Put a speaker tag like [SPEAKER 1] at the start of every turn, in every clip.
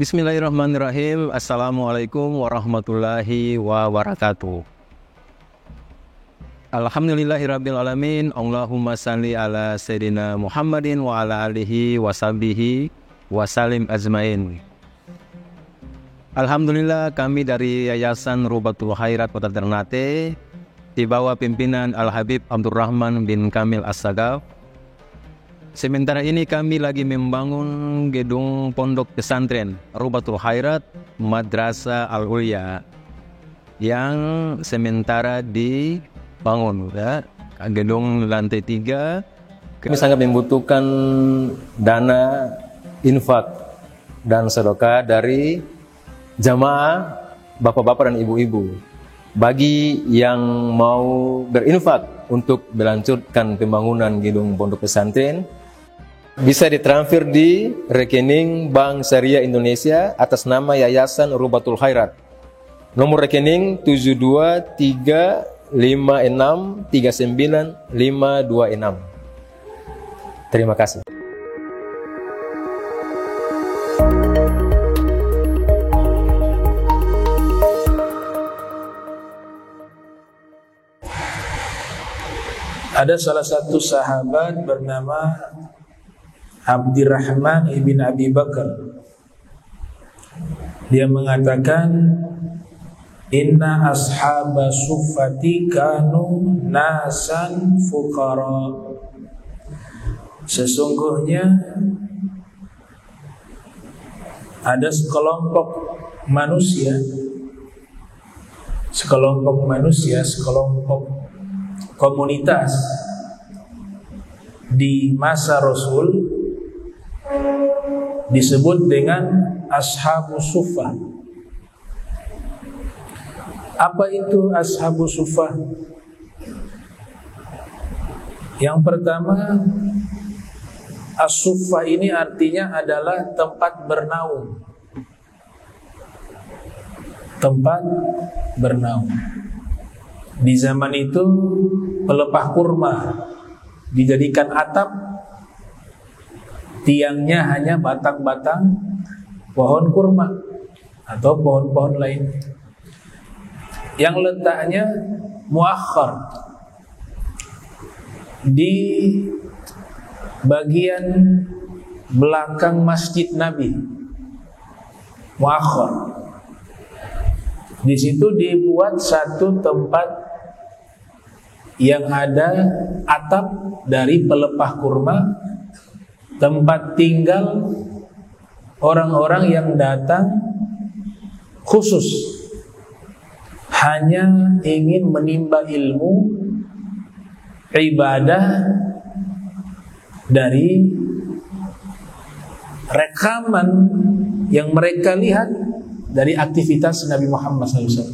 [SPEAKER 1] Bismillahirrahmanirrahim. Assalamualaikum warahmatullahi wabarakatuh. Alhamdulillahirrabbilalamin. Allahumma salli ala Sayyidina Muhammadin wa ala alihi wa sahbihi wa salim azmain. Alhamdulillah, kami dari Yayasan Rubatul Khairat Kota Ternate di bawah pimpinan Al-Habib Abdurrahman bin Kamil As-Sagaf. Sementara ini kami lagi membangun gedung pondok pesantren Rubatul Khairat Madrasah Al-Ulya yang sementara dibangun, ya. Gedung lantai 3. Kami sangat membutuhkan dana infak dan sedekah dari jamaah bapak-bapak dan ibu-ibu. Bagi yang mau berinfak untuk melanjutkan pembangunan gedung pondok pesantren, bisa ditransfer di rekening Bank Syariah Indonesia atas nama Yayasan Rubatul Khairat. Nomor rekening 723563956. Terima kasih.
[SPEAKER 2] Ada salah satu sahabat bernama Abdurrahman ibn Abi Bakar. Dia mengatakan, inna ashaba suffati kanu nasan fuqara. Sesungguhnya ada sekelompok manusia, sekelompok komunitas di masa Rasul disebut dengan Ashabus Suffah. Apa itu Ashabus Suffah? Yang pertama, As-Suffah ini artinya adalah tempat bernaung. Tempat bernaung. Di zaman itu pelepah kurma dijadikan atap, tiangnya hanya batang-batang pohon kurma atau pohon-pohon lain yang letaknya muakhar di bagian belakang masjid Nabi. Muakhar. Di situ dibuat satu tempat yang ada atap dari pelepah kurma, tempat tinggal orang-orang yang datang khusus hanya ingin menimba ilmu, ibadah dari rekaman yang mereka lihat dari aktivitas Nabi Muhammad SAW.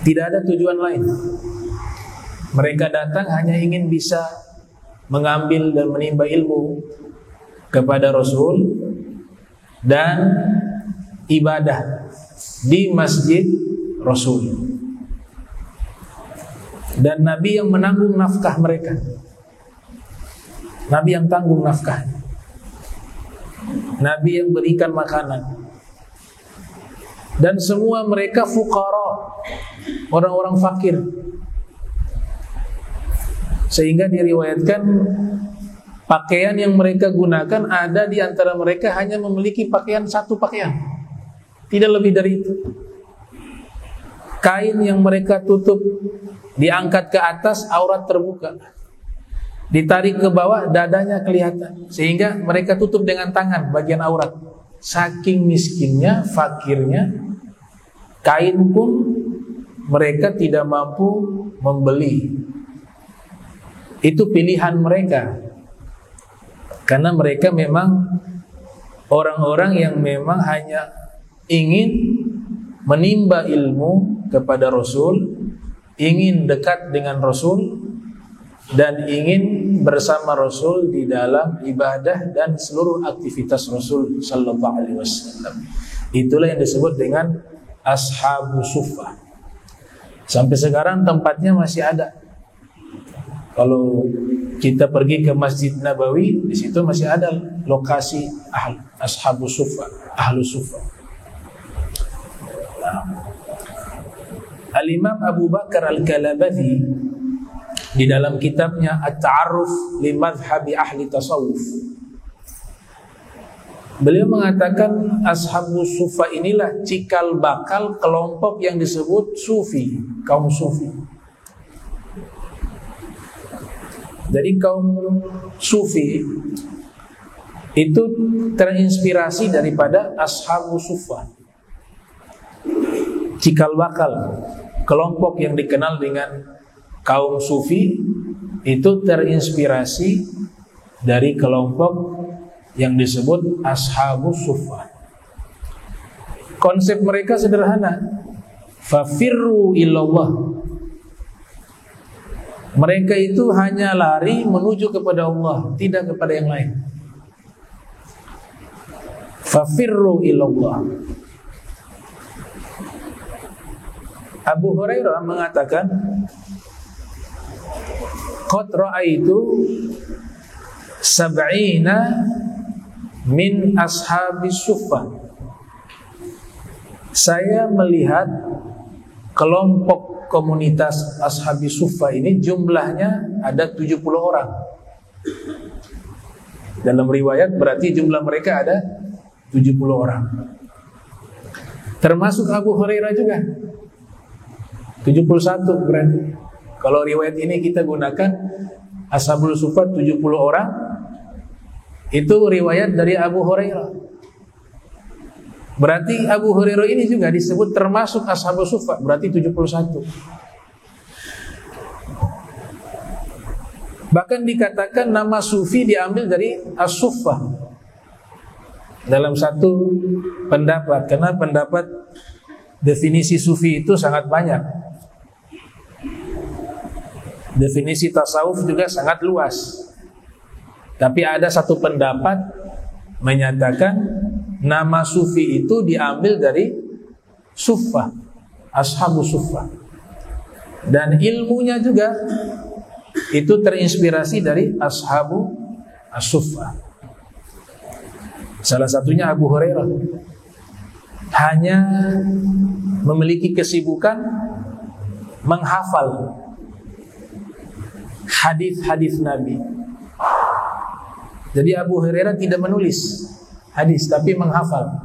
[SPEAKER 2] Tidak ada tujuan lain. Mereka datang hanya ingin bisa mengambil dan menimba ilmu kepada Rasul dan ibadah di masjid Rasul. Dan Nabi yang menanggung nafkah mereka. Nabi yang tanggung nafkah. Nabi yang berikan makanan. Dan semua mereka fuqara, orang-orang fakir. Sehingga diriwayatkan pakaian yang mereka gunakan, ada di antara mereka hanya memiliki satu pakaian, tidak lebih dari itu. Kain yang mereka tutup diangkat ke atas, aurat terbuka, ditarik ke bawah, dadanya kelihatan, sehingga mereka tutup dengan tangan bagian aurat. Saking miskinnya, fakirnya, kain pun mereka tidak mampu membeli. Itu pilihan mereka, karena mereka memang orang-orang yang memang hanya ingin menimba ilmu kepada Rasul, ingin dekat dengan Rasul, dan ingin bersama Rasul di dalam ibadah dan seluruh aktivitas Rasul sallallahu alaihi wasallam. Itulah yang disebut dengan Ashabus Suffah. Sampai sekarang tempatnya masih ada. Kalau kita pergi ke Masjid Nabawi, di situ masih ada lokasi Ashabus Suffah, Ahlus Suffah. Al-Imam Abu Bakar Al-Kalabadhi di dalam kitabnya At-Ta'arruf li Madhhabi Ahli Tasawuf, beliau mengatakan Ashabus Suffah inilah cikal bakal kelompok yang disebut Sufi, kaum Sufi. Jadi kaum Sufi itu terinspirasi daripada Ashabus Suffah. Cikal bakal kelompok yang dikenal dengan kaum Sufi itu terinspirasi dari kelompok yang disebut Ashabus Suffah. Konsep mereka sederhana, fafirru ilallah. Mereka itu hanya lari menuju kepada Allah, tidak kepada yang lain. Fafirru ilallah. Abu Hurairah mengatakan, qad ra'aitu sab'ina min ashabis suffah. Saya melihat kelompok komunitas ashabis suffah ini jumlahnya ada 70 orang. Dalam riwayat berarti jumlah mereka ada 70 orang. Termasuk Abu Hurairah juga 71 berarti. Kalau riwayat ini kita gunakan Ashabul Suffah 70 orang, itu riwayat dari Abu Hurairah. Berarti Abu Hurairah ini juga disebut termasuk Ashabul Suffah, berarti 71. Bahkan dikatakan nama Sufi diambil dari As-Suffah dalam satu pendapat, karena pendapat definisi Sufi itu sangat banyak. Definisi tasawuf juga sangat luas. Tapi ada satu pendapat menyatakan nama Sufi itu diambil dari Suffah, Ashabus Suffah. Dan ilmunya juga itu terinspirasi dari Ashabu As-Suffah. Salah satunya Abu Hurairah hanya memiliki kesibukan menghafal hadis-hadis Nabi. Jadi Abu Hurairah tidak menulis hadis tapi menghafal.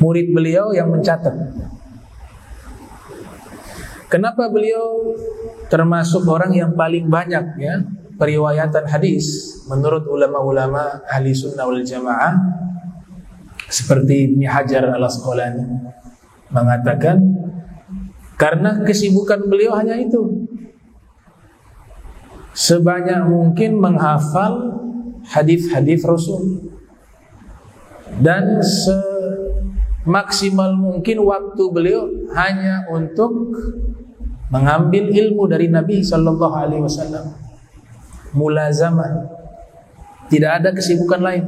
[SPEAKER 2] Murid beliau yang mencatat. Kenapa beliau termasuk orang yang paling banyak ya periwayatan hadis menurut ulama-ulama ahli sunnah wal jamaah seperti Ibnu Hajar al-Asqalani mengatakan karena kesibukan beliau hanya itu. Sebanyak mungkin menghafal hadis-hadis Rasul dan semaksimal mungkin waktu beliau hanya untuk mengambil ilmu dari Nabi sallallahu alaihi wasallam. Mulazamah. Tidak ada kesibukan lain.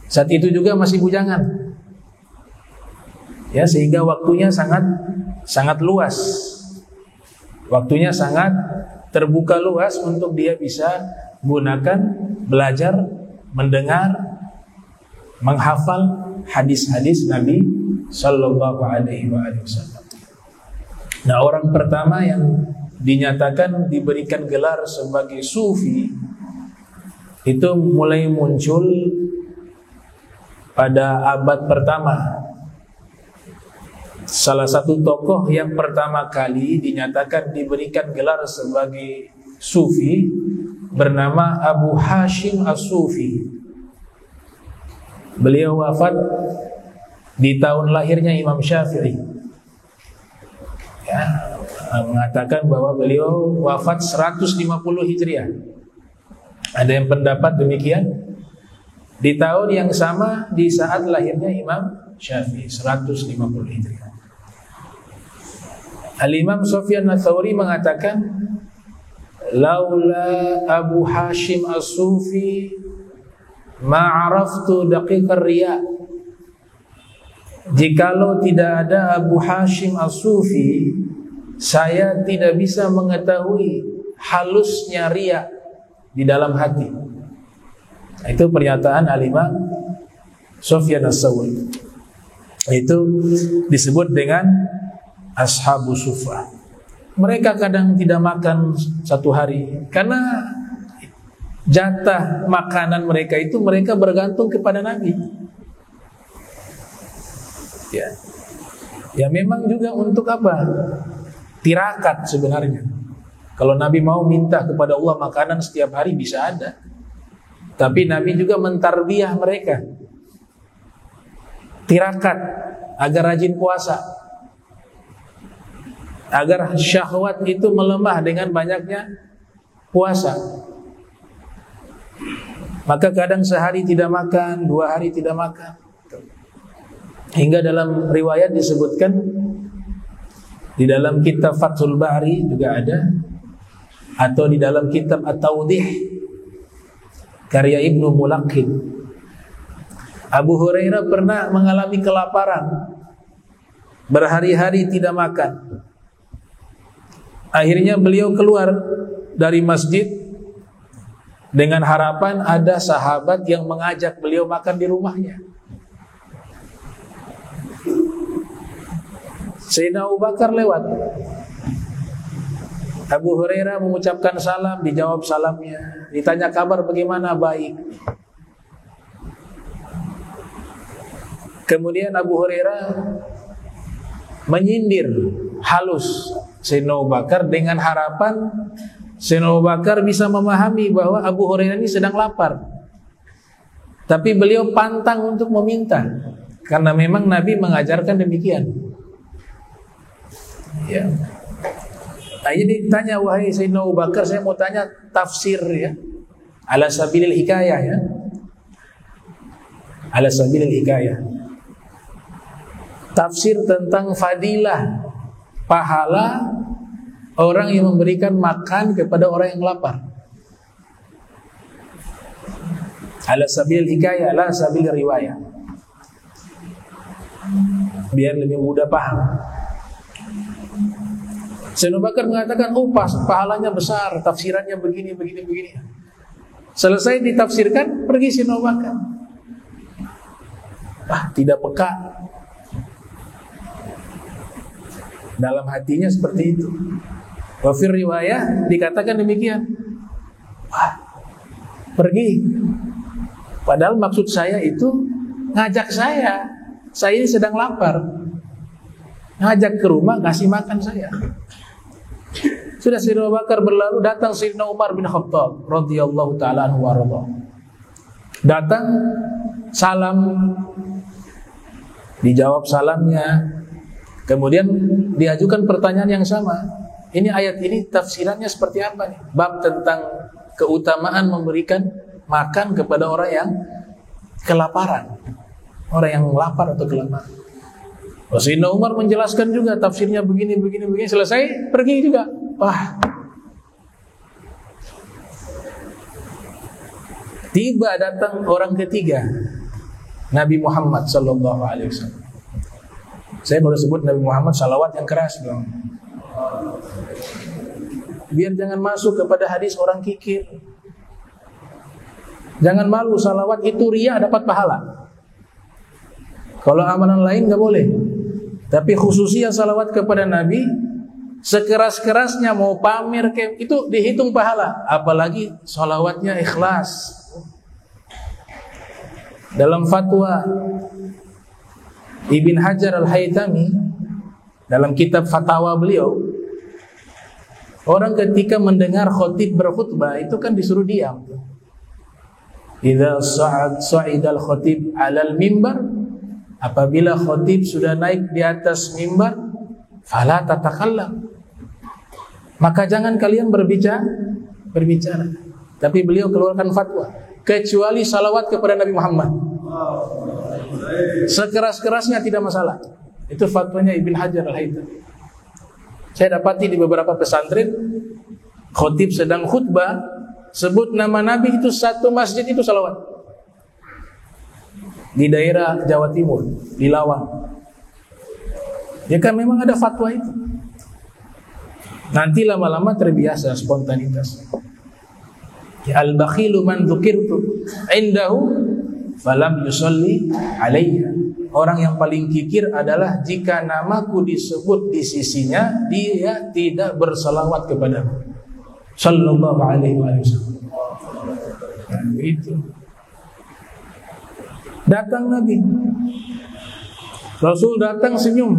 [SPEAKER 2] Saat itu juga masih bujangan. Ya, sehingga waktunya sangat luas. Waktunya sangat terbuka luas untuk dia bisa gunakan, belajar, mendengar, menghafal hadis-hadis Nabi sallallahu alaihi wasallam. Nah, orang pertama yang dinyatakan diberikan gelar sebagai sufi itu mulai muncul pada abad pertama. Salah satu tokoh yang pertama kali dinyatakan diberikan gelar sebagai sufi bernama Abu Hashim As-Sufi. Beliau wafat di tahun lahirnya Imam Syafi'i. Ya, mengatakan bahwa beliau wafat 150 Hijriah. Ada yang pendapat demikian. Di tahun yang sama di saat lahirnya Imam Syafi'i, 150 Hijriah. Al-Imam Sufyan Ats-Tsauri mengatakan, laula Abu Hashim As-Sufi ma'araftu daqiqar riya. Jikalau tidak ada Abu Hashim As-Sufi, saya tidak bisa mengetahui halusnya riya di dalam hati. Itu pernyataan Al-Imam Sufyan Ats-Tsauri. Itu disebut dengan Ashabus Suffah. Mereka kadang tidak makan satu hari karena jatah makanan mereka itu mereka bergantung kepada Nabi. Ya memang juga untuk apa? Tirakat sebenarnya. Kalau Nabi mau minta kepada Allah makanan setiap hari bisa ada. Tapi Nabi juga mentarbiyah mereka. Tirakat agar rajin puasa. Agar syahwat itu melemah dengan banyaknya puasa. Maka kadang sehari tidak makan, 2 hari tidak makan. Hingga dalam riwayat disebutkan, di dalam kitab Fathul Bari juga ada, atau di dalam kitab At-Tawdih karya Ibnu Mulaqqin, Abu Hurairah pernah mengalami kelaparan, berhari-hari tidak makan. Akhirnya beliau keluar dari masjid dengan harapan ada sahabat yang mengajak beliau makan di rumahnya. Sayyidina Abu Bakar lewat. Abu Hurairah mengucapkan salam, dijawab salamnya. Ditanya kabar bagaimana, baik. Kemudian Abu Hurairah menyindir halus Sayyidina Abu Bakar dengan harapan Sayyidina Abu Bakar bisa memahami bahwa Abu Hurairah ini sedang lapar. Tapi beliau pantang untuk meminta karena memang Nabi mengajarkan demikian. Ya. Nah, jadi tanya, wahai Sayyidina Abu Bakar, saya mau tanya tafsir ya, ala sabilil hikayah ya, ala sabilil hikayah, tafsir tentang fadilah pahala orang yang memberikan makan kepada orang yang lapar. Ala sabilil hikayah, ala sabilil riwayah, biar lebih mudah paham. Sayyidina Abu Bakar mengatakan, pahalanya besar, tafsirannya begini. Selesai ditafsirkan, pergi Sayyidina Abu Bakar. Tidak peka. Dalam hatinya seperti itu. Wa fir riwayah dikatakan demikian. Pergi. Padahal maksud saya itu ngajak saya. Saya ini sedang lapar. Ngajak ke rumah, ngasih makan saya. Sudah Sayyidina Abu Bakar berlalu, datang Sayyidina Umar bin Khattab radhiyallahu ta'ala anhu warḍah. Datang, salam, dijawab salamnya. Kemudian diajukan pertanyaan yang sama. Ini ayat ini tafsirannya seperti apa nih? Bab tentang keutamaan memberikan makan kepada orang yang kelaparan, orang yang lapar atau kelaparan. Sayyidina Umar menjelaskan juga tafsirnya begini. Selesai, pergi juga. Tiba datang orang ketiga, Nabi Muhammad sallallahu alaihi wasallam. Saya baru sebut Nabi Muhammad, salawat yang keras dong. Biar jangan masuk kepada hadis orang kikir. Jangan malu, salawat itu riya dapat pahala. Kalau amalan lain gak boleh. Tapi khususnya salawat kepada Nabi, sekeras-kerasnya mau pamer itu dihitung pahala. Apalagi salawatnya ikhlas. Dalam fatwa Ibn Hajar Al-Haytami, dalam kitab fatwa beliau, orang ketika mendengar khotib berkhutbah itu kan disuruh diam. Idza sa'idal khotib 'alal mimbar, apabila khotib sudah naik di atas mimbar, fala tatakallam, maka jangan kalian berbicara. Tapi beliau keluarkan fatwa, kecuali salawat kepada Nabi Muhammad. Sekeras-kerasnya tidak masalah. Itu fatwanya Ibn Hajar Al-Haytami. Saya dapati di beberapa pesantren, khotib sedang khutbah, sebut nama Nabi itu satu masjid itu salawat. Di daerah Jawa Timur, di Lawang. Ya kan memang ada fatwa itu. Nanti lama-lama terbiasa spontanitas. Ya al-bakhilu man dzukirtu indahu falam yusalli alayya. Orang yang paling kikir adalah jika namaku disebut di sisinya, dia tidak bersalawat kepadaku. Sallallahu alaihi wasallam. Nah, itu. Datang Nabi. Rasul datang senyum.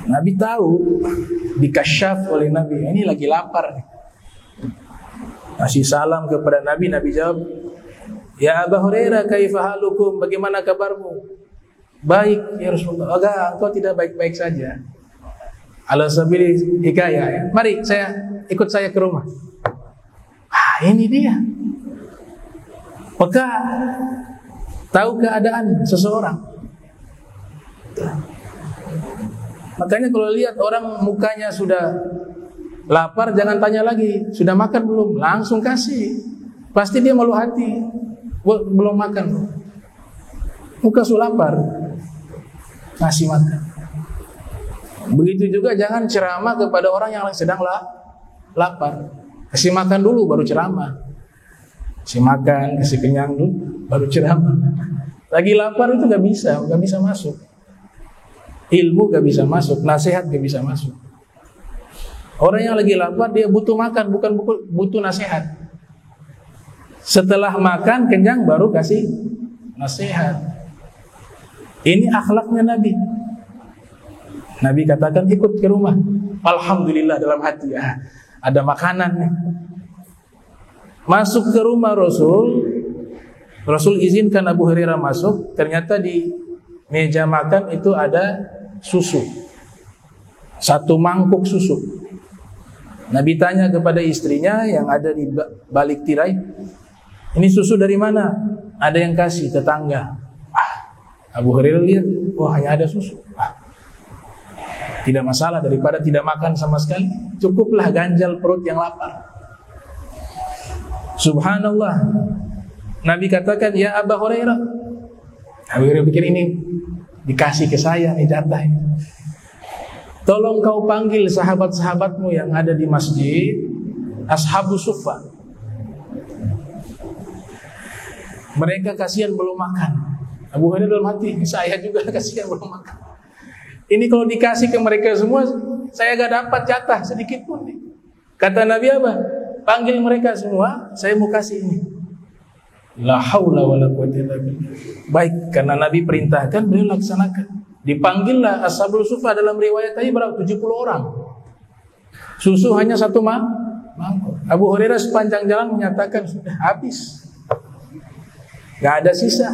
[SPEAKER 2] Nabi tahu, dikasyaf oleh Nabi, ini lagi lapar. Kasih salam kepada Nabi, Nabi jawab, "Ya Abu Hurairah, kaifa halukum? Bagaimana kabarmu?" "Baik ya Rasulullah." "Enggak, engkau tidak baik-baik saja." Ala sabili hikayah. "Mari ikut saya ke rumah." Ini dia. Maka tahu keadaan seseorang. Makanya kalau lihat orang mukanya sudah lapar, jangan tanya lagi, sudah makan belum? Langsung kasih. Pasti dia malu hati. Belum makan. Muka sudah lapar, ngasih makan. Begitu juga jangan ceramah kepada orang yang sedang lapar. Kasih makan dulu baru ceramah. Kasih makan, kasih kenyang dulu baru ceramah. Lagi lapar itu gak bisa masuk. Ilmu gak bisa masuk, nasihat gak bisa masuk. Orang yang lagi lapar dia butuh makan, bukan butuh nasihat. Setelah makan kenyang baru kasih nasihat. Ini akhlaknya Nabi. Nabi katakan ikut ke rumah. Alhamdulillah dalam hati, ada makanan nih. Masuk ke rumah Rasul izinkan Abu Hurairah masuk. Ternyata di meja makan itu ada susu, 1 mangkuk susu. Nabi tanya kepada istrinya yang ada di balik tirai, "Ini susu dari mana?" "Ada yang kasih, tetangga." Abu Hurairah lihat, hanya ada susu. Tidak masalah, daripada tidak makan sama sekali, cukuplah ganjal perut yang lapar. Subhanallah. Nabi katakan, "Ya Abu Hurairah." Abu Hurairah pikir ini dikasih ke saya nih jatah. "Tolong kau panggil sahabat-sahabatmu yang ada di masjid, Ashabus Suffah. Mereka kasihan belum makan." Abu Hurairah dalam hati, saya juga kasihan belum makan. Ini kalau dikasih ke mereka semua, saya gak dapat jatah sedikit pun. Kata Nabi apa? Panggil mereka semua, saya mau kasih ini. La haula wala quwwata illa billah. Baik, karena Nabi perintahkan, beliau laksanakan. Dipanggillah Ashabul Suffah, dalam riwayat tadi berapa? 70 orang. Susu hanya 1 mangkuk. Abu Hurairah sepanjang jalan menyatakan sudah habis, gak ada sisa.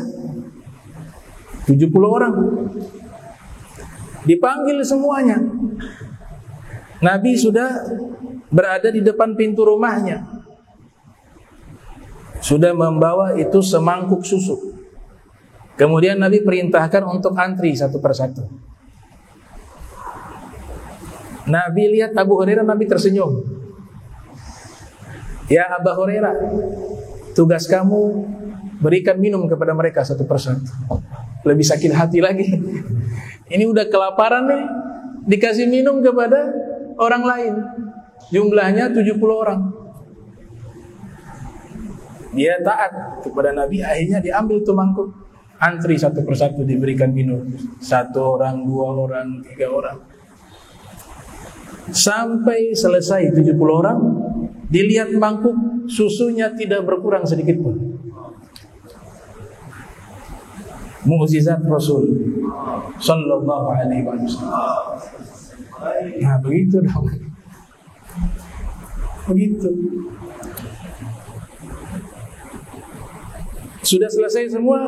[SPEAKER 2] 70 orang dipanggil semuanya. Nabi sudah berada di depan pintu rumahnya, sudah membawa itu semangkuk susu. Kemudian Nabi perintahkan untuk antri satu persatu. Nabi lihat Abu Hurairah, Nabi tersenyum. "Ya Abu Hurairah, tugas kamu berikan minum kepada mereka satu persatu." Lebih sakit hati lagi. Ini udah kelaparan nih, dikasih minum kepada orang lain. Jumlahnya 70 orang. Dia taat kepada Nabi, akhirnya diambil tuh mangkuk. Antri satu persatu diberikan minum. 1 orang, 2 orang, 3 orang. Sampai selesai 70 orang, dilihat mangkuk, susunya tidak berkurang sedikit pun. Mukjizat Rasul sallallahu alaihi wasallam. Nah, begitu dong. Begitu. Sudah selesai semua,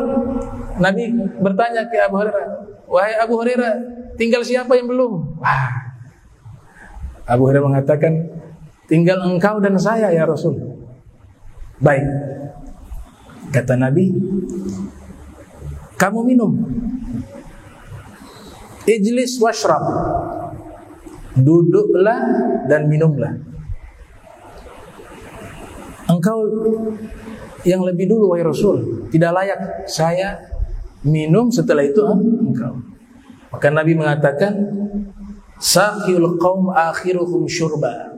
[SPEAKER 2] Nabi bertanya ke Abu Hurairah, "Wahai Abu Hurairah, tinggal siapa yang belum?" Abu Hurairah mengatakan, "Tinggal engkau dan saya ya Rasul." "Baik," kata Nabi, "kamu minum. Ijlis washrab." Duduklah dan minumlah. Engkau yang lebih dulu wahai Rasul, tidak layak saya minum setelah itu engkau. Maka Nabi mengatakan, Saqiyul qaum akhiruhum syurba.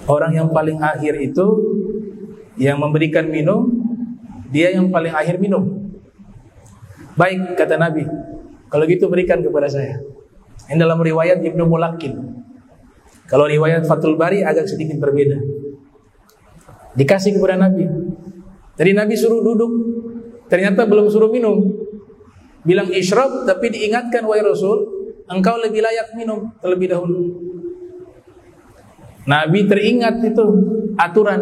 [SPEAKER 2] Orang yang paling akhir itu yang memberikan minum, dia yang paling akhir minum. Baik, kata Nabi, kalau gitu berikan kepada saya. Ini dalam riwayat Ibnu Mulakin. Kalau riwayat Fathul Bari agak sedikit berbeda. Dikasih kepada Nabi. Tadi Nabi suruh duduk, ternyata belum suruh minum. Bilang isyrab, tapi diingatkan, wahai Rasul, engkau lebih layak minum terlebih dahulu. Nabi teringat itu aturan.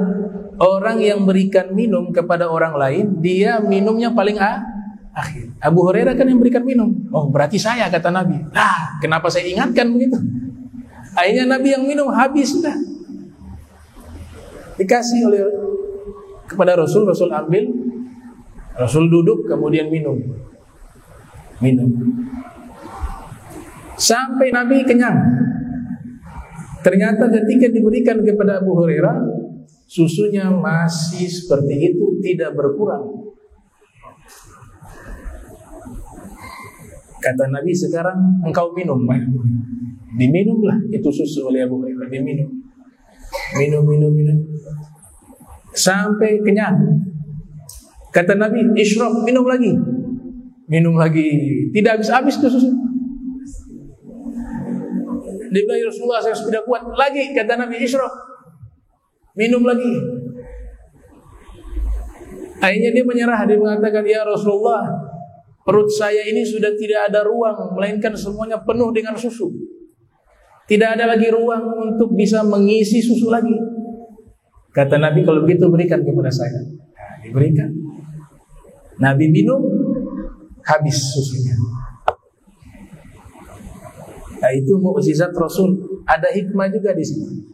[SPEAKER 2] Orang yang berikan minum kepada orang lain, dia minumnya paling akhir. Abu Hurairah kan yang berikan minum. Oh, berarti saya, kata Nabi. Kenapa saya ingatkan begitu? Akhirnya Nabi yang minum, habis sudah. Dikasih oleh kepada Rasul, Rasul ambil, Rasul duduk, kemudian minum. Sampai Nabi kenyang. Ternyata ketika diberikan kepada Abu Hurairah, susunya masih seperti itu, tidak berkurang. Kata Nabi, sekarang engkau minum. Diminumlah itu susu oleh Abu Hurairah. Diminum. Minum. Sampai kenyang. Kata Nabi, isyrab, minum lagi. Tidak habis-habis itu susu. Dia bilang, Rasulullah, saya sudah kuat. Lagi, kata Nabi, isyrab, minum lagi. Akhirnya dia menyerah. Dia mengatakan, ya Rasulullah, perut saya ini sudah tidak ada ruang, melainkan semuanya penuh dengan susu. Tidak ada lagi ruang untuk bisa mengisi susu lagi. Kata Nabi, kalau begitu berikan kepada saya. Diberikan. Nabi minum, habis susunya. Itu mukjizat Rasul. Ada hikmah juga di sini.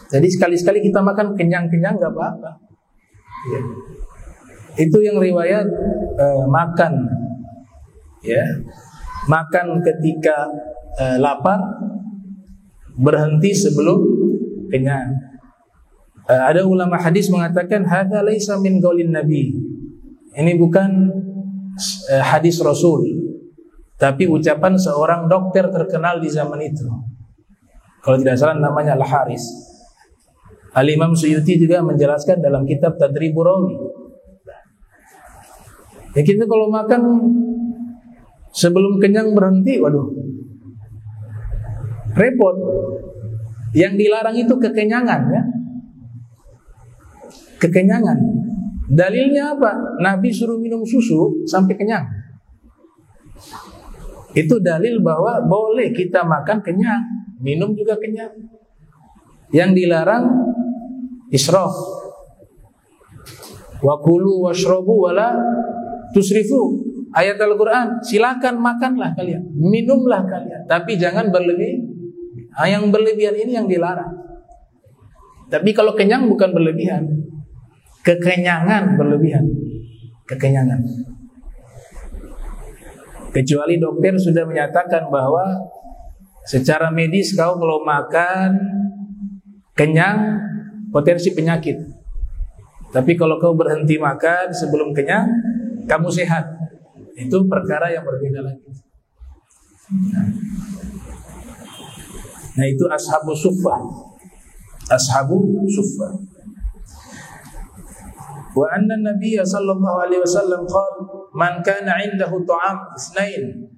[SPEAKER 2] Jadi sekali-sekali kita makan kenyang-kenyang nggak apa-apa. Ya. Itu yang riwayat makan. Ya, makan ketika lapar, berhenti sebelum kenyang. Ada ulama hadis mengatakan hadza laisa min qaulin nabi. Ini bukan hadis Rasul, tapi ucapan seorang dokter terkenal di zaman itu. Kalau tidak salah namanya Al-Haris. Al-Imam Suyuti juga menjelaskan dalam kitab Tadribur Rawi. Ya, kita kalau makan sebelum kenyang berhenti, waduh, repot. Yang dilarang itu kekenyangan, ya. Kekenyangan. Dalilnya apa? Nabi suruh minum susu sampai kenyang. Itu dalil bahwa boleh kita makan kenyang, minum juga kenyang. Yang dilarang israf. Wa kulu washrabu wala tusrifu. Ayat Al-Quran, silakan makanlah kalian, minumlah kalian, tapi jangan berlebih. Yang berlebihan ini yang dilarang. Tapi kalau kenyang bukan berlebihan, kekenyangan berlebihan. Kekenyangan. Kecuali dokter sudah menyatakan bahwa secara medis kau kalau makan kenyang potensi penyakit. Tapi kalau kau berhenti makan sebelum kenyang, kamu sehat. Itu perkara yang berbeda lagi. Nah, itu ashabu suffah. Ashabu suffah. Wa anna Nabiy sallallahu alaihi wasallam qala man kana 'indahu ta'am itsnain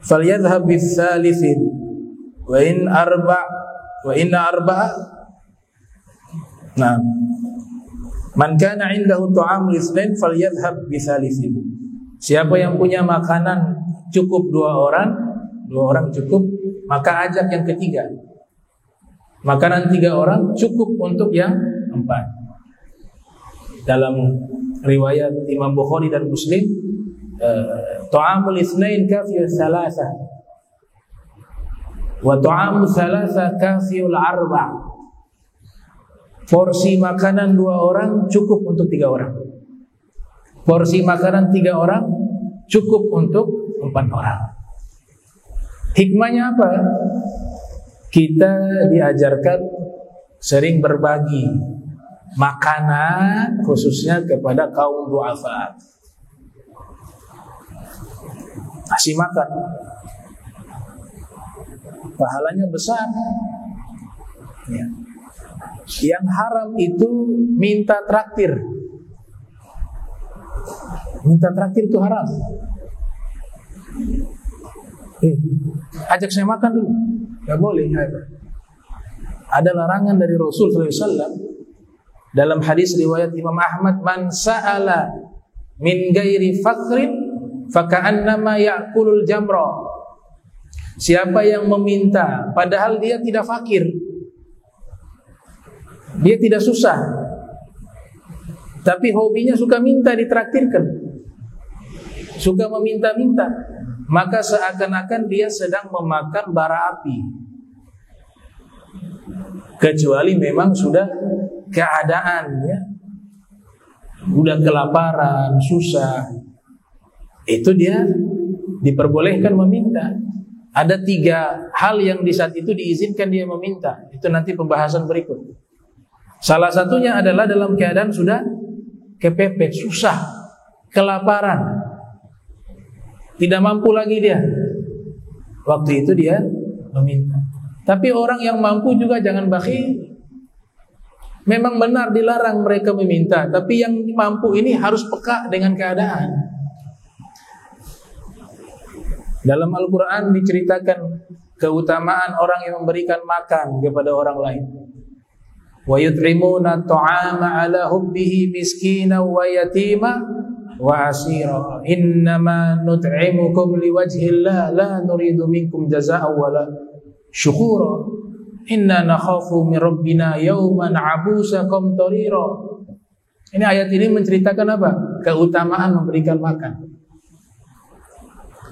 [SPEAKER 2] falyadhhab bits-tsalitsin wa in arba'a man kana 'indahu ta'am itsnain falyadhhab bits-tsalitsin. Siapa yang punya makanan cukup dua orang cukup, maka ajak yang ketiga. Makanan 3 orang cukup untuk yang 4. Dalam riwayat Imam Bukhari dan Muslim, ta'amul itsnain kafiyul thalatha wa ta'amul thalatha kafiyul arba'. Porsi makanan 2 orang cukup untuk 3 orang. Porsi makanan 3 orang cukup untuk 4 orang. Hikmahnya apa? Kita diajarkan sering berbagi makanan khususnya kepada kaum du'afa. kasih makan, pahalanya besar. Ya. Yang haram itu minta traktir. Minta traktir itu haram. Ajak saya makan dulu, nggak boleh. Ada larangan dari Rasul SAW dalam hadis riwayat Imam Ahmad, man sa'ala min gairi fakrin faka'annama ya'kulul jamra. Siapa yang meminta padahal dia tidak fakir, dia tidak susah, tapi hobinya suka minta ditraktirkan, suka meminta-minta, maka seakan-akan dia sedang memakan bara api. Kecuali memang sudah keadaan, ya, udah kelaparan, susah, itu dia diperbolehkan meminta. Ada 3 hal yang di saat itu diizinkan dia meminta. Itu nanti pembahasan berikut. Salah satunya adalah dalam keadaan sudah kepepet, susah, kelaparan, tidak mampu lagi dia. Waktu itu dia meminta. Tapi orang yang mampu juga jangan bakhil. Memang benar dilarang mereka meminta, tapi yang mampu ini harus peka dengan keadaan. Dalam Al-Quran diceritakan keutamaan orang yang memberikan makan kepada orang lain. Wa yut'imuna at'ama 'ala hubbihi miskina wa yatima wa asira. Innama nut'imukum liwajhillah la nuridu minkum jazaa'an wala syukura. Inna nakhafu min rabbina yawman 'abusan qamtarira. Ini ayat ini menceritakan apa? Keutamaan memberikan makan.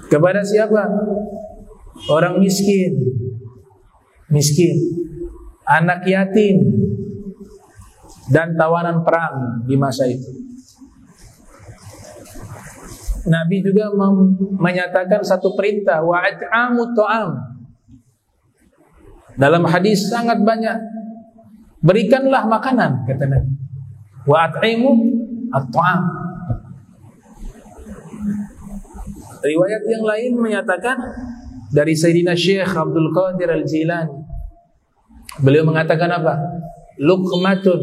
[SPEAKER 2] Kepada siapa? Orang miskin, anak yatim, dan tawanan perang di masa itu. Nabi juga menyatakan satu perintah, wa at'amut ta'am. Dalam hadis sangat banyak, berikanlah makanan, kata Nabi. Wa at'imu at-ta'am. Riwayat yang lain menyatakan dari Sayyidina Syekh Abdul Qadir Al-Jilani. Beliau mengatakan apa? Luqmatun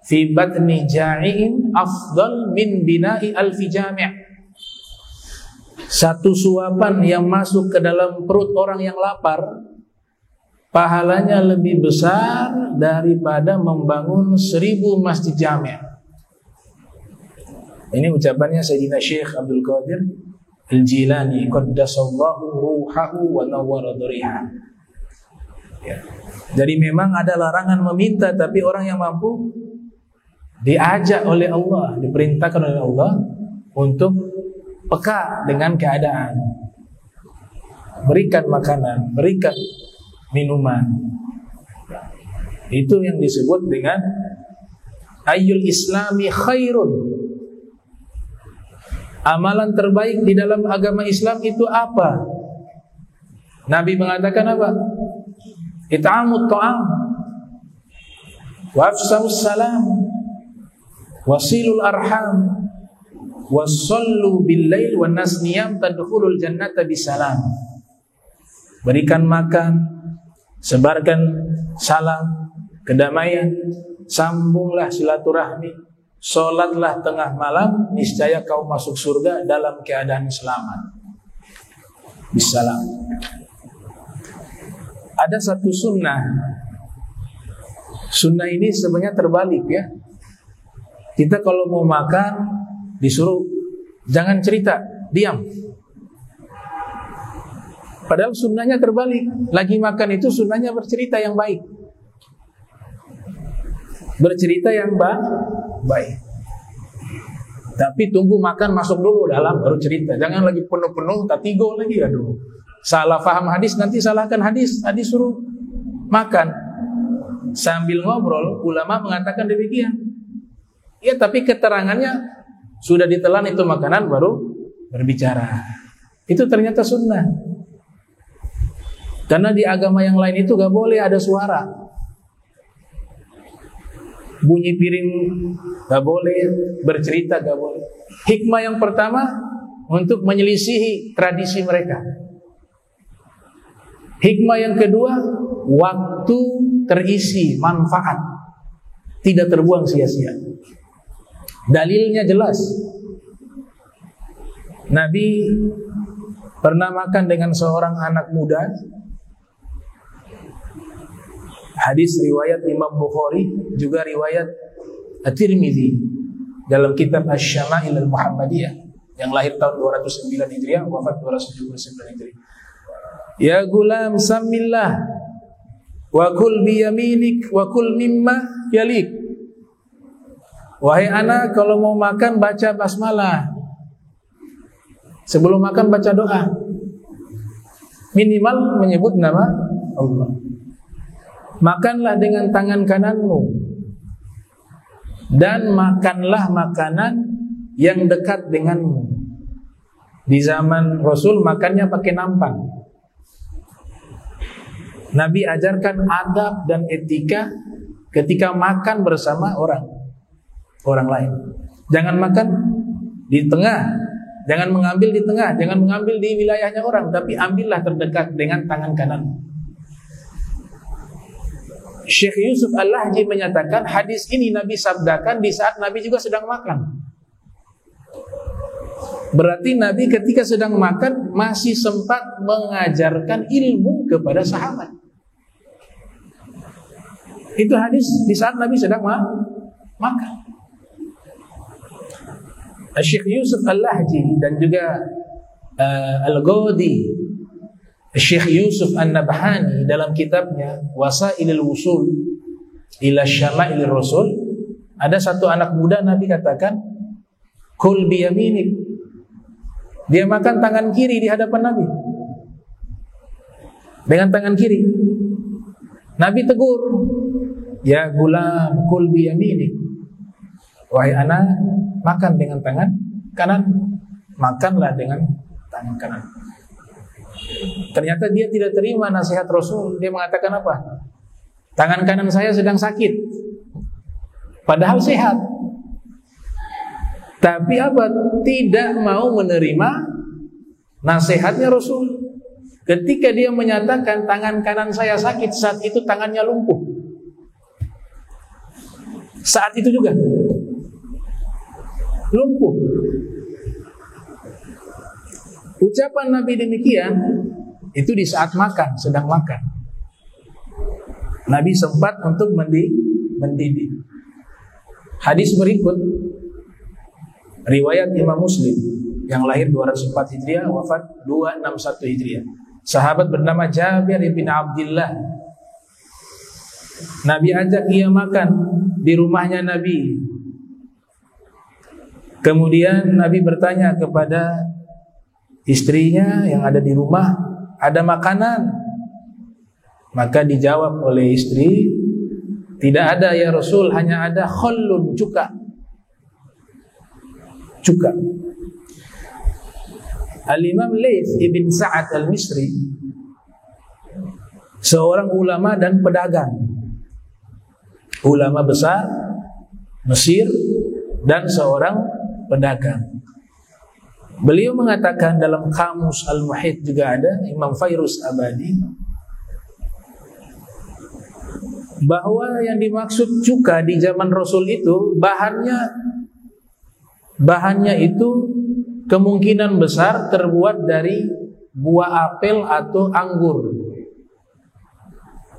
[SPEAKER 2] fi batni ja'iin afdal min bina'i alfi jami'. Satu suapan yang masuk ke dalam perut orang yang lapar, pahalanya lebih besar daripada membangun 1000 masjid jami'. Ini ucapannya Sayyidina Syekh Abdul Qadir Al-Jilani qaddasallahu ruhahu wa nawwara dhariha. Ya. Jadi memang ada larangan meminta, tapi orang yang mampu diajak oleh Allah, diperintahkan oleh Allah untuk peka dengan keadaan. Berikan makanan, berikan minuman. Itu yang disebut dengan ayyul islami khairun. Amalan terbaik di dalam agama Islam itu apa? Nabi mengatakan apa? It'amut ta'am wa afsamus salam wasilul arham wassallu bil lail wan nas niyam tadkhulul jannata bisalam. Berikan makan, sebarkan salam, kedamaian, sambunglah silaturahmi, sholatlah tengah malam, niscaya kau masuk surga dalam keadaan selamat. Bisalam. Ada satu sunnah. Sunnah ini sebenarnya terbalik, ya. Kita kalau mau makan disuruh jangan cerita, diam. Padahal sunnahnya terbalik. Lagi makan itu sunnahnya bercerita yang baik. Bercerita yang baik. Tapi tunggu makan masuk dulu dalam baru cerita. Jangan lagi penuh-penuh tatigo lagi, aduh. Salah paham hadis, nanti salahkan hadis. Hadis suruh makan sambil ngobrol. Ulama mengatakan demikian. Ya, tapi keterangannya sudah ditelan itu makanan baru berbicara. Itu ternyata sunnah. Karena di agama yang lain itu gak boleh ada suara. Bunyi piring gak boleh, bercerita gak boleh. Hikmah yang pertama, untuk menyelisihi tradisi mereka. Hikmah yang kedua, waktu terisi manfaat, tidak terbuang sia-sia. Dalilnya jelas. Nabi pernah makan dengan seorang anak muda. Hadis riwayat Imam Bukhari, juga riwayat At-Tirmidzi dalam kitab Asy-Syama'il Al-Muhammadiyah, yang lahir tahun 209 Hijriah, wafat 279 Hijriah. Ya gulam samillah wa kul bi yaminik wa kul mimma yalik. Wahai anak, kalau mau makan baca basmalah. Sebelum makan baca doa. Minimal menyebut nama Allah. Makanlah dengan tangan kananmu, dan makanlah makanan yang dekat denganmu. Di zaman Rasul makannya pakai nampan. Nabi ajarkan adab dan etika ketika makan bersama orang lain. Jangan makan di tengah, jangan mengambil di tengah, jangan mengambil di wilayahnya orang, tapi ambillah terdekat dengan tangan kanan. Syekh Yusuf Al-Lahji menyatakan hadis ini Nabi sabdakan di saat Nabi juga sedang makan. Berarti Nabi ketika sedang makan masih sempat mengajarkan ilmu kepada sahabat. Itu hadis di saat Nabi sedang makan. Syekh Yusuf Al-Lahji dan juga Al-Ghadi, Syekh Yusuf An-Nabhani dalam kitabnya Wasailul Wusul ila Syama'il Rasul, ada satu anak muda Nabi katakan kul biyaminik. Dia makan tangan kiri di hadapan Nabi, dengan tangan kiri. Nabi tegur, ya gulam kul biyaminik. Wahai anak, makan dengan tangan kanan. Makanlah dengan tangan kanan. Ternyata dia tidak terima nasihat Rasul. Dia mengatakan apa? Tangan kanan saya sedang sakit, padahal sehat. Tapi apa? Tidak mau menerima nasihatnya Rasul. Ketika dia menyatakan tangan kanan saya sakit, saat itu tangannya lumpuh. Saat itu juga lumpuh. Ucapan Nabi demikian itu di saat makan, sedang makan. Nabi sempat untuk mendidik. Hadis berikut riwayat Imam Muslim yang lahir 204 Hijriah, wafat 261 Hijriah. Sahabat bernama Jabir bin Abdullah. Nabi ajak ia makan di rumahnya Nabi. Kemudian Nabi bertanya kepada istrinya yang ada di rumah, ada makanan? Maka dijawab oleh istri, tidak ada ya Rasul, hanya ada khullun, cuka. Al-Imam Laits ibn Sa'ad al-Misri, seorang ulama dan pedagang, ulama besar Mesir dan seorang pedagang. Beliau mengatakan dalam Kamus Al-Muhit, juga ada Imam Fairuz Abadi, bahwa yang dimaksud cuka di zaman Rasul itu bahannya itu kemungkinan besar terbuat dari buah apel atau anggur.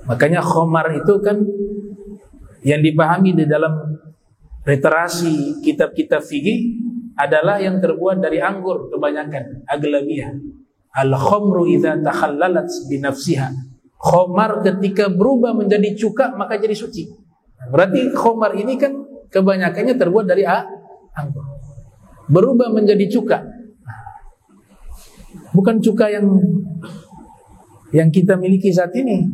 [SPEAKER 2] Makanya khomar itu kan yang dipahami di dalam literasi kitab-kitab fikih adalah yang terbuat dari anggur kebanyakan, aglabiyah. Al-khamru idza takhallalat bi nafsiha. Khamar ketika berubah menjadi cuka maka jadi suci. Berarti khamar ini kan kebanyakannya terbuat dari anggur. Berubah menjadi cuka. Bukan cuka yang kita miliki saat ini.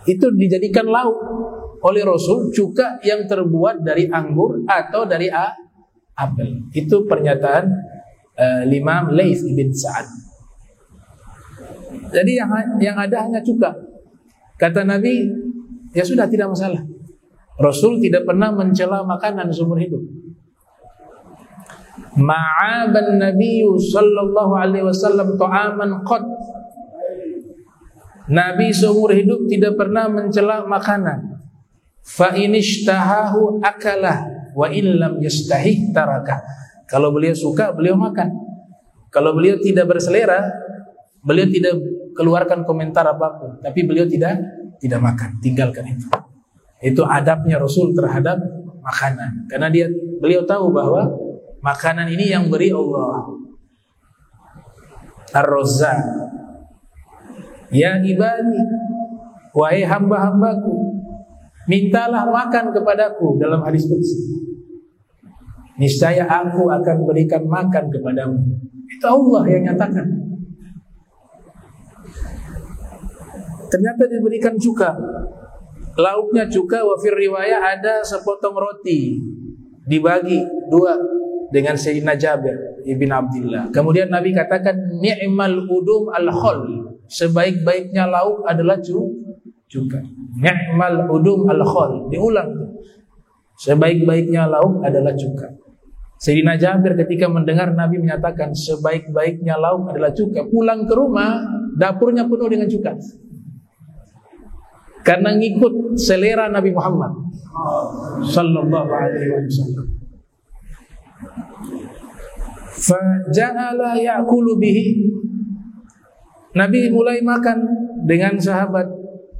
[SPEAKER 2] Itu dijadikan lauk oleh Rasul, cuka yang terbuat dari anggur atau dari apel. Itu pernyataan Imam Laits ibn Sa'ad. Jadi yang ada hanya cuka. Kata Nabi, ya sudah, tidak masalah. Rasul tidak pernah mencela makanan seumur hidup. Ma'aban Nabiyyu sallallahu alaihi wasallam ta'aman qad. Nabi seumur hidup tidak pernah mencela makanan. Fa inishtahahu akalah wa in lam yastahi taraka. Kalau beliau suka, beliau makan. Kalau beliau tidak berselera, beliau tidak keluarkan komentar apapun, tapi beliau tidak makan, tinggalkan itu. Itu adabnya Rasul terhadap makanan. Karena beliau tahu bahwa makanan ini yang beri Allah. Ar-Razzaq. Ya ibadi, wahai hamba-hambaku, mintalah makan kepadaku dalam hadis qudsi. Niscaya aku akan berikan makan kepadamu. Itu Allah yang nyatakan. Ternyata diberikan cuka. Lauknya cuka, wa fir riwayah ada sepotong roti dibagi dua dengan Sayyidina Jabir ibn Abdullah. Kemudian Nabi katakan ni'mal udum al-khol. Sebaik-baiknya lauk adalah cuka. Ni'mal udum al-khol. Diulang. Sebaik-baiknya lauk adalah cuka. Sayyidina Jabir ketika mendengar Nabi menyatakan sebaik-baiknya lauk adalah cuka, pulang ke rumah dapurnya penuh dengan cuka. Karena ngikut selera Nabi Muhammad sallallahu alaihi wasallam. Faja'ala ya'kulu bihi. Nabi mulai makan dengan sahabat.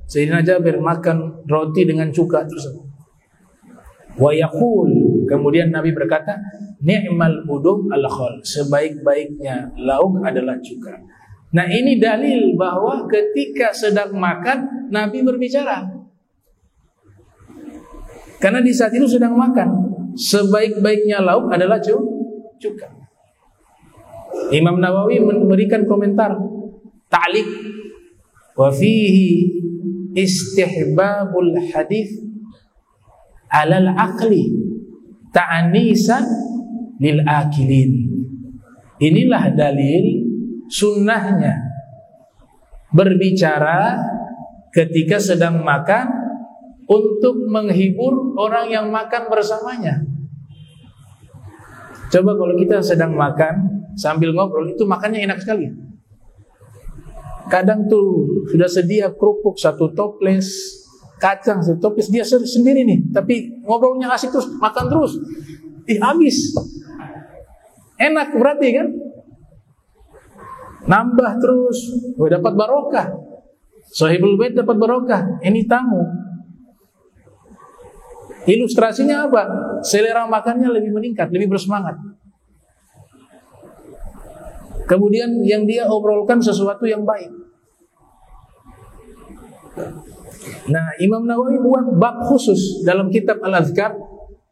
[SPEAKER 2] Sayyidina Jabir makan roti dengan cuka tersebut. Wa yaqul, kemudian Nabi berkata, ni'mal udum al-khol. Sebaik-baiknya lauk adalah cuka. Nah, ini dalil bahwa ketika sedang makan Nabi berbicara. Karena di saat itu sedang makan. Sebaik-baiknya lauk adalah cuka. Imam Nawawi memberikan komentar ta'liq, wa fihi istihbabul hadis alal aqli ta'anisan lil akilin. Inilah dalil sunnahnya berbicara ketika sedang makan untuk menghibur orang yang makan bersamanya. Coba kalau kita sedang makan sambil ngobrol, itu makannya enak sekali. Kadang tuh sudah sedia kerupuk satu toples, kacang satu toples, dia sendiri nih, tapi ngobrolnya asik terus, makan terus, habis. Enak berarti kan? Nambah terus, dapat barokah. Sahibul bait dapat barokah. Ini tamu. Ilustrasinya apa? Selera makannya lebih meningkat, lebih bersemangat. Kemudian yang dia obrolkan sesuatu yang baik. Nah, Imam Nawawi buat bab khusus dalam kitab Al-Azkar,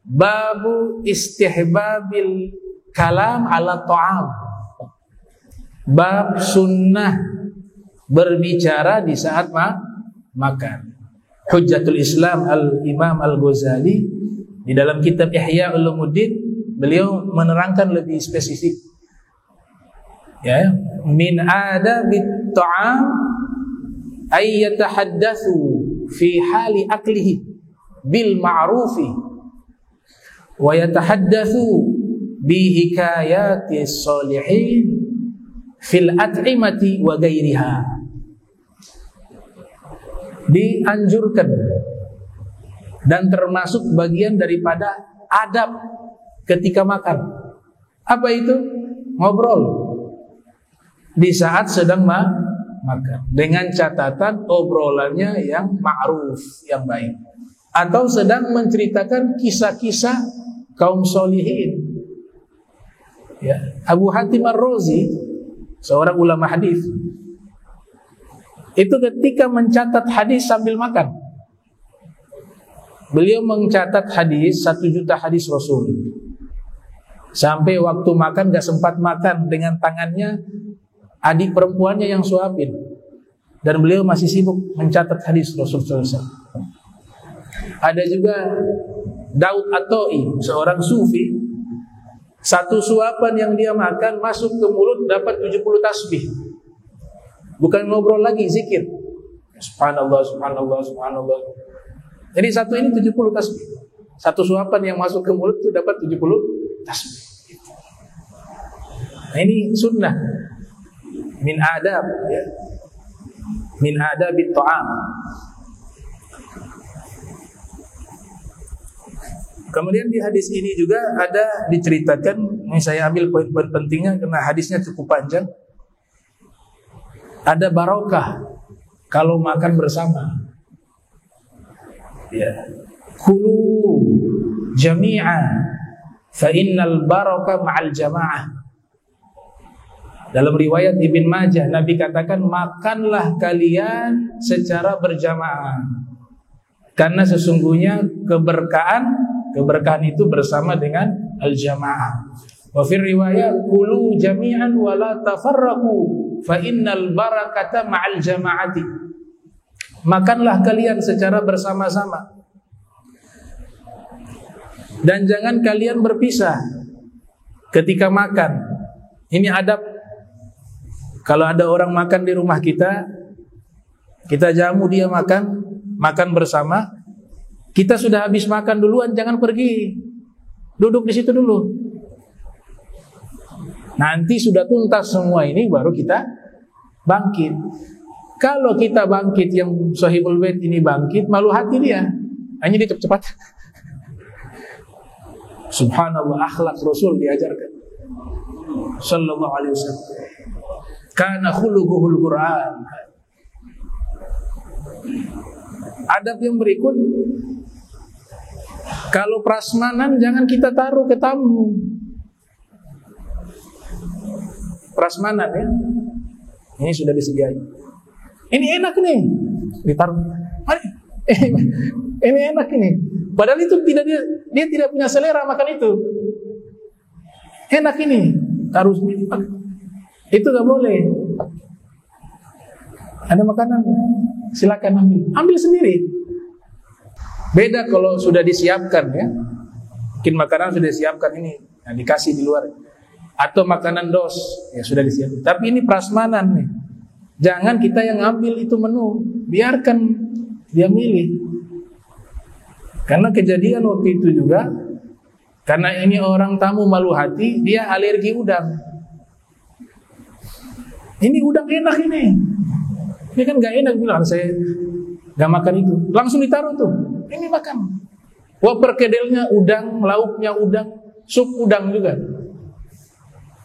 [SPEAKER 2] babu istihbabil kalam ala ta'am. Bab sunnah berbicara di saat makan. Hujjatul Islam Al-Imam Al-Ghazali di dalam kitab Ihya Ulumuddin, beliau menerangkan lebih spesifik. Ya, min adabit ta'am ay yatahaddatsu fi hali aklihi bil ma'rufi wa yatahaddatsu bi hikayati sholihin fil at'imati wa ghairiha. Dianjurkan dan termasuk bagian daripada adab ketika makan. Apa itu? Ngobrol di saat sedang makan, dengan catatan obrolannya yang ma'ruf, yang baik, atau sedang menceritakan kisah-kisah kaum solihin. Ya, Abu Hatim Ar-Razi, seorang ulama hadis, itu ketika mencatat hadis sambil makan, beliau mencatat hadis 1 juta hadis Rasul. Sampai waktu makan gak sempat makan, dengan tangannya adik perempuannya yang suapin, dan beliau masih sibuk mencatat hadis Rasul SAW. Ada juga Daud At-Ta'i, seorang sufi, 1 suapan yang dia makan masuk ke mulut dapat 70 tasbih. Bukan ngobrol lagi, zikir. Subhanallah, subhanallah, subhanallah. Jadi satu ini 70 tasbih. 1 suapan yang masuk ke mulut itu dapat 70 tasbih. Nah, ini sunnah min adab, ya. Min adabit ta'am. Kemudian di hadis ini juga ada diceritakan, ini saya ambil poin-poin pentingnya karena hadisnya cukup panjang. Ada barokah kalau makan bersama. Ya. Kulu jami'an fa innal baraka ma'al jamaah. Dalam riwayat Ibn Majah, Nabi katakan, makanlah kalian secara berjamaah, karena sesungguhnya keberkahan itu bersama dengan al-jamaah. Wa fi riwayat kulu jami'an wa la tafarraqu fa innal barakata ma'al jama'ati. Makanlah kalian secara bersama-sama dan jangan kalian berpisah ketika makan. Ini adab. Kalau ada orang makan di rumah kita jamu dia makan bersama. Kita sudah habis makan duluan, jangan pergi. Duduk di situ dulu. Nanti sudah tuntas semua ini baru kita bangkit. Kalau kita bangkit, yang sahibul bait ini bangkit, malu hati dia. Hanya dia cepat. Subhanallah, akhlak Rasul diajarkan. Sallallahu alaihi wasallam. Kana khuluquhul Quran. Adab yang berikut, kalau prasmanan jangan kita taruh ke tamu. Prasmanan ya, ini sudah disediakan. Ini enak nih, ditaruh. Ini enak ini. Padahal itu dia tidak punya selera makan itu. Enak ini, taruh sendiri. Itu gak boleh. Ada makanan, silakan ambil sendiri. Beda kalau sudah disiapkan ya. Mungkin makanan sudah disiapkan ini, nah, dikasih di luar. Atau makanan dos, ya sudah disiapkan. Tapi ini prasmanan nih. Jangan kita yang ambil itu menu, biarkan dia milih. Karena kejadian waktu itu juga, karena ini orang tamu malu hati, dia alergi udang. Ini udang enak ini. Ini kan gak enak, bilang saya gak makan itu. Langsung ditaruh tuh. Ini makan. Wah, perkedelnya udang, lauknya udang, sup udang juga.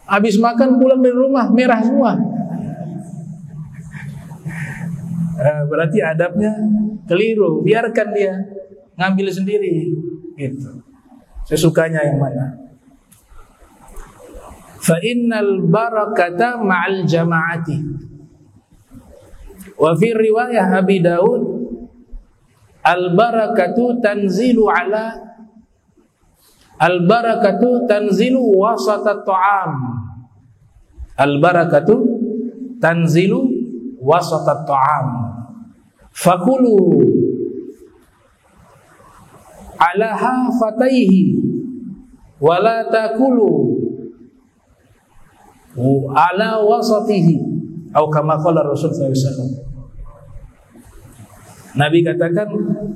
[SPEAKER 2] Habis makan pulang dari rumah merah semua. Berarti adabnya keliru. Biarkan dia ngambil sendiri. Gitu. Sesukanya yang mana. Fa innal barakata ma'al jama'ati. Wa fi riwayah Abi Daud, al barakatu tanzilu wasata ta'am. Al barakatu tanzilu wasata ta'am. Fakulu ala hafataihi wa la takulu ala wasatihi, atau kama qala Rasul SAW. Nabi katakan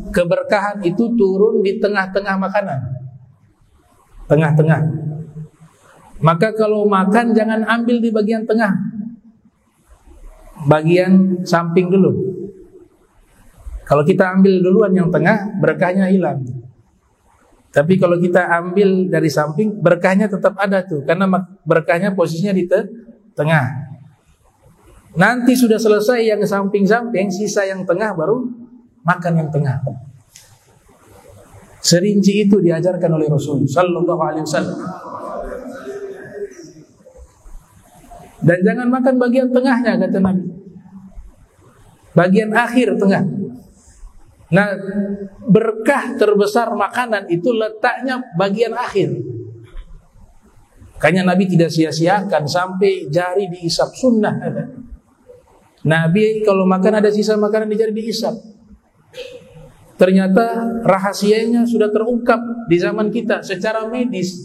[SPEAKER 2] keberkahan itu turun di tengah-tengah makanan. Tengah-tengah. Maka kalau makan jangan ambil di bagian tengah. Bagian samping dulu. Kalau kita ambil duluan yang tengah, berkahnya hilang. Tapi kalau kita ambil dari samping, berkahnya tetap ada tuh, karena berkahnya posisinya di tengah. Nanti sudah selesai yang samping-samping, sisa yang tengah baru makan yang tengah. Serinci itu diajarkan oleh Rasul sallallahu alaihi wasallam. Dan jangan makan bagian tengahnya, kata Nabi. Bagian akhir tengah. Nah, berkah terbesar makanan itu letaknya bagian akhir. Makanya Nabi tidak sia-siakan sampai jari diisap, sunnah ada. Nabi kalau makan ada sisa makanan di jari diisap. Ternyata rahasianya sudah terungkap di zaman kita secara medis.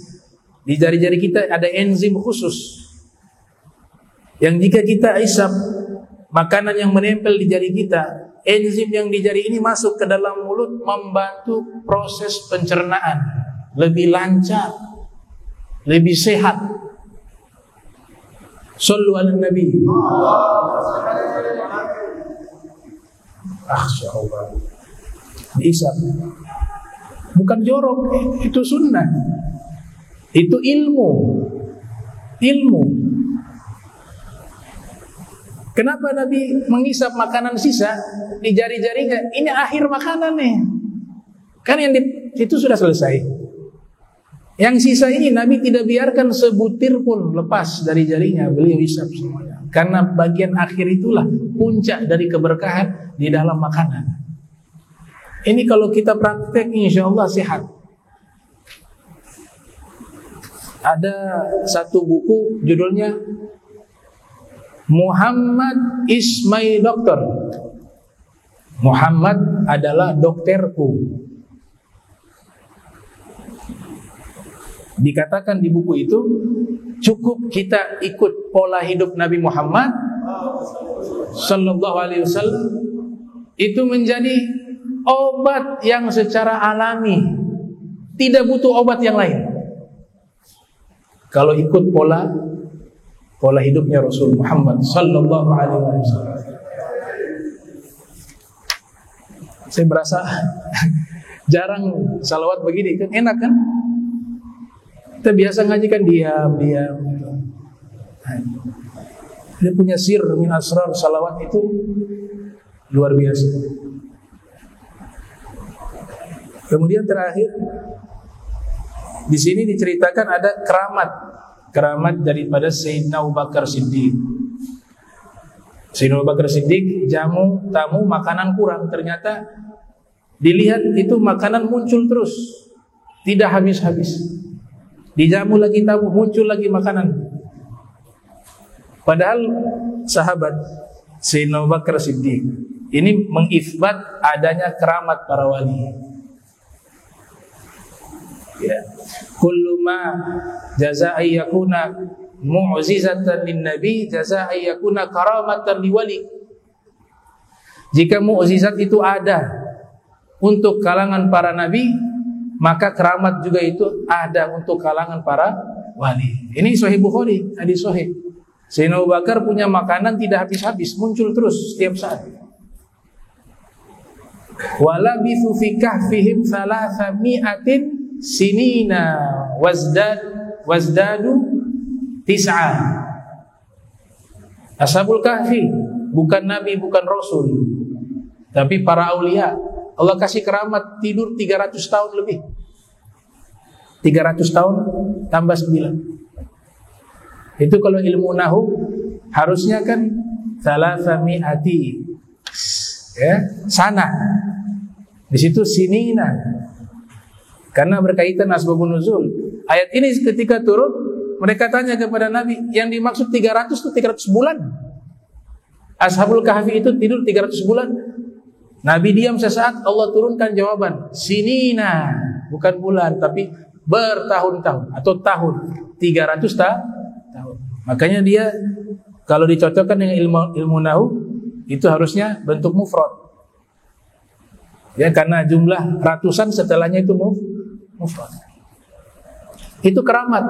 [SPEAKER 2] Di jari-jari kita ada enzim khusus yang jika kita isap makanan yang menempel di jari kita, enzim yang di jari ini masuk ke dalam mulut, membantu proses pencernaan lebih lancar, lebih sehat. Sallu ala nabi. Allah. Diisap. Bukan jorok, itu sunnah. Itu ilmu. Kenapa Nabi mengisap makanan sisa di jari-jarinya? Ini akhir makanan nih. Kan yang itu sudah selesai. Yang sisa ini Nabi tidak biarkan sebutir pun lepas dari jarinya. Beliau isap semuanya. Karena bagian akhir itulah puncak dari keberkahan di dalam makanan. Ini kalau kita praktek, insya Allah sehat. Ada satu buku judulnya Muhammad is my doctor. Muhammad adalah dokterku. Dikatakan di buku itu, cukup kita ikut pola hidup Nabi Muhammad sallallahu alaihi wasallam, itu menjadi obat yang secara alami, tidak butuh obat yang lain. Kalau ikut pola hidupnya Rasul Muhammad sallallahu alaihi wasallam. Saya berasa jarang salawat begini, kan enak kan? Kita biasa ngaji kan diam. Dia punya sir min asrar salawat itu luar biasa. Kemudian terakhir di sini diceritakan ada keramat daripada Sayyidina Abu Bakar Siddiq. Sayyidina Abu Bakar Siddiq tamu makanan kurang, ternyata dilihat itu makanan muncul terus, tidak habis-habis. Dijamu lagi tamu, muncul lagi makanan. Padahal sahabat Sayyidina Abu Bakar Siddiq ini mengithbat adanya keramat para wali. Ya. Kullu ma jazaa'i yakuna mu'jizatan lin nabi jazaa'i yakuna karamatan liwali. Jika mukjizat itu ada untuk kalangan para nabi, maka keramat juga itu ada untuk kalangan para wali. Ini Sahih Bukhari, hadis sahih. Sayyidina Abu Bakar punya makanan tidak habis-habis, muncul terus setiap saat. Wala bithu fi kahfihim 300 sinina wazdadu 9. Ashabul Kahfi bukan nabi, bukan rasul, tapi para aulia. Allah kasih keramat tidur 300 tahun lebih. 300 tahun tambah 9. Itu kalau ilmu nahu harusnya kan 300 ya, sana. Di situ sinina. Karena berkaitan asbabun nuzul. Ayat ini ketika turun, mereka tanya kepada Nabi, yang dimaksud 300 itu 300 bulan. Ashabul Kahfi itu tidur 300 bulan. Nabi diam sesaat, Allah turunkan jawaban, sinina, bukan bulan, tapi bertahun-tahun atau tahun, 300 tahun. Makanya dia kalau dicocokkan dengan ilmu nahu itu harusnya bentuk mufrad. Ya, karena jumlah ratusan setelahnya itu mufrad. Itu keramat.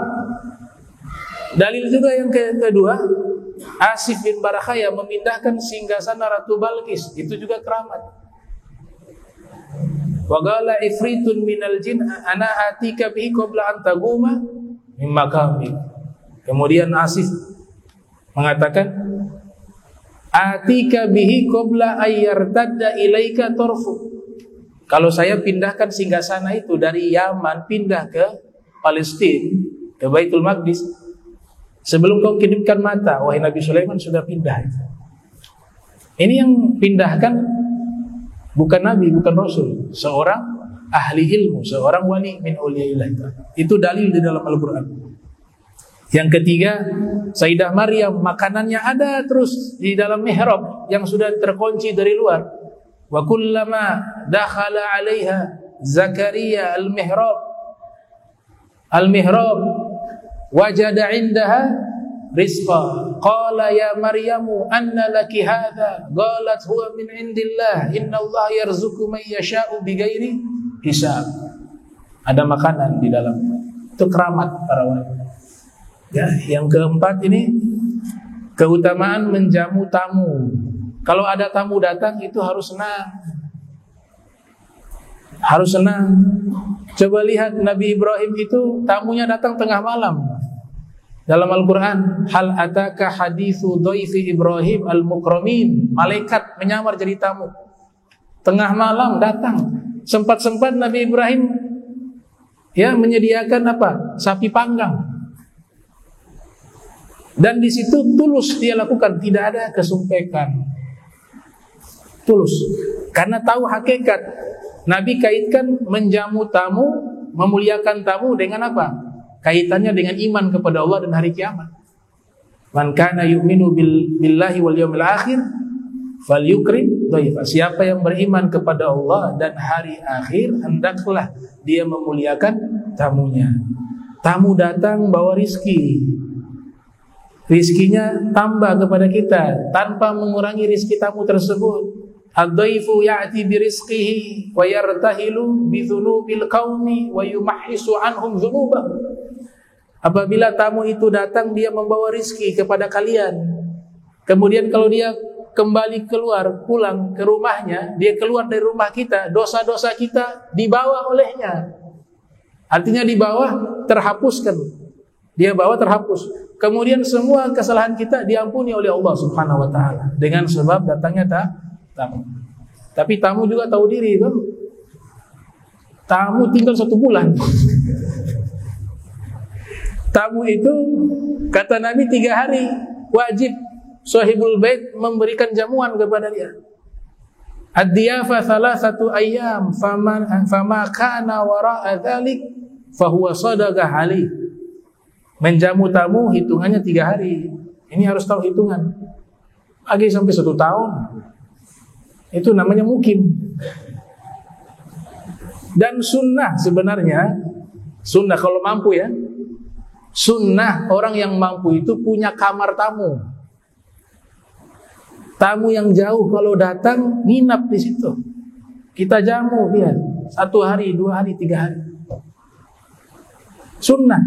[SPEAKER 2] Dalil juga yang kedua, Asif bin Barakhaya memindahkan singgasana Ratu Balqis, itu juga keramat. Wa qala ifritun minal jin ana atika bihi qabla an taguma min maqamik. Kemudian Asif mengatakan, atika bihi qabla ayyartadda ilaika tarfu. Kalau saya pindahkan singgasana itu dari Yaman pindah ke Palestina, ke Baitul Maqdis, sebelum kau kedipkan mata, wahai Nabi Sulaiman sudah pindah. Ini yang pindahkan bukan Nabi, bukan Rasul, seorang ahli ilmu, seorang wali min awliyaillah. Itu dalil di dalam Al-Quran. Yang ketiga, Sayyidah Maryam makanannya ada terus di dalam mihrab yang sudah terkunci dari luar. Wa kullama dakhala 'alaiha Zakaria al-mihrab wajada 'indaha rizqa qala ya Maryamu anna laki hadha qalat huwa min 'indillah innallaha yarzuqu man yasha'u bighairi hisab. Ada makanan di dalam. Itu keramat para wali. Ya, yang keempat ini Keutamaan menjamu tamu. Kalau ada tamu datang itu harus senang. Harus senang. Coba lihat Nabi Ibrahim itu tamunya datang tengah malam. Dalam Al-Quran, hal ataka hadithu dhaifi Ibrahim al-mukramin. Malaikat menyamar jadi tamu. Tengah malam datang. Sempat-sempat Nabi Ibrahim menyediakan apa? Sapi panggang. Dan di situ tulus dia lakukan, tidak ada kesumpekan. Tulus. Karena tahu hakikat. Nabi kaitkan menjamu tamu, memuliakan tamu dengan apa? Kaitannya dengan iman kepada Allah dan hari kiamat. Man kana yu'minu billahi wal yawmil akhir falyukrim dhaifa. Siapa yang beriman kepada Allah dan hari akhir, hendaklah dia memuliakan tamunya. Tamu datang bawa rizki. Rizkinya tambah kepada kita tanpa mengurangi rizki tamu tersebut. Ad-dhaifu ya'ti birizqihi wa yartahilu bi dhunubil qaumi wa yumahhisu anhum dhunubah. Apabila tamu itu datang, dia membawa rizki kepada kalian. Kemudian kalau dia kembali pulang ke rumahnya, dia keluar dari rumah kita, dosa-dosa kita dibawa olehnya. Artinya dibawa, terhapuskan. Dia bawa terhapus. Kemudian semua kesalahan kita diampuni oleh Allah Subhanahu wa taala dengan sebab datangnya tamu. Tapi tamu juga tahu diri, kan? Tamu tinggal 1 bulan. Tamu itu kata Nabi 3 hari wajib sahibul bait memberikan jamuan kepada dia. Ad-diyafa 3 ayyam fama kana wara'a dzalik fahuwa sadaqah alaih. Menjamu tamu hitungannya 3 hari. Ini harus tahu hitungan. Pagi sampai 1 tahun. Itu namanya mukim. Dan sunnah sebenarnya, sunnah kalau mampu ya. Sunnah orang yang mampu itu punya kamar tamu. Tamu yang jauh kalau datang nginap di situ. Kita jamu dia 1 hari, 2 hari, 3 hari. Sunnah.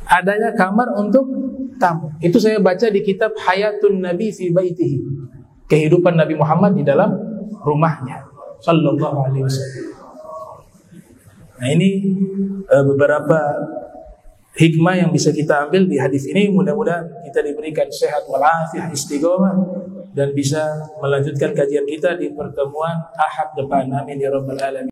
[SPEAKER 2] Adanya kamar untuk tamu. Itu saya baca di kitab Hayatun Nabi fi Baitihi. Kehidupan Nabi Muhammad di dalam rumahnya. Sallallahu alaihi wasallam. Nah, ini beberapa hikmah yang bisa kita ambil di hadis ini. Mudah-mudahan kita diberikan sehat walafiat, istiqomah, dan bisa melanjutkan kajian kita di pertemuan Ahad depan. Amin ya rabbal alamin.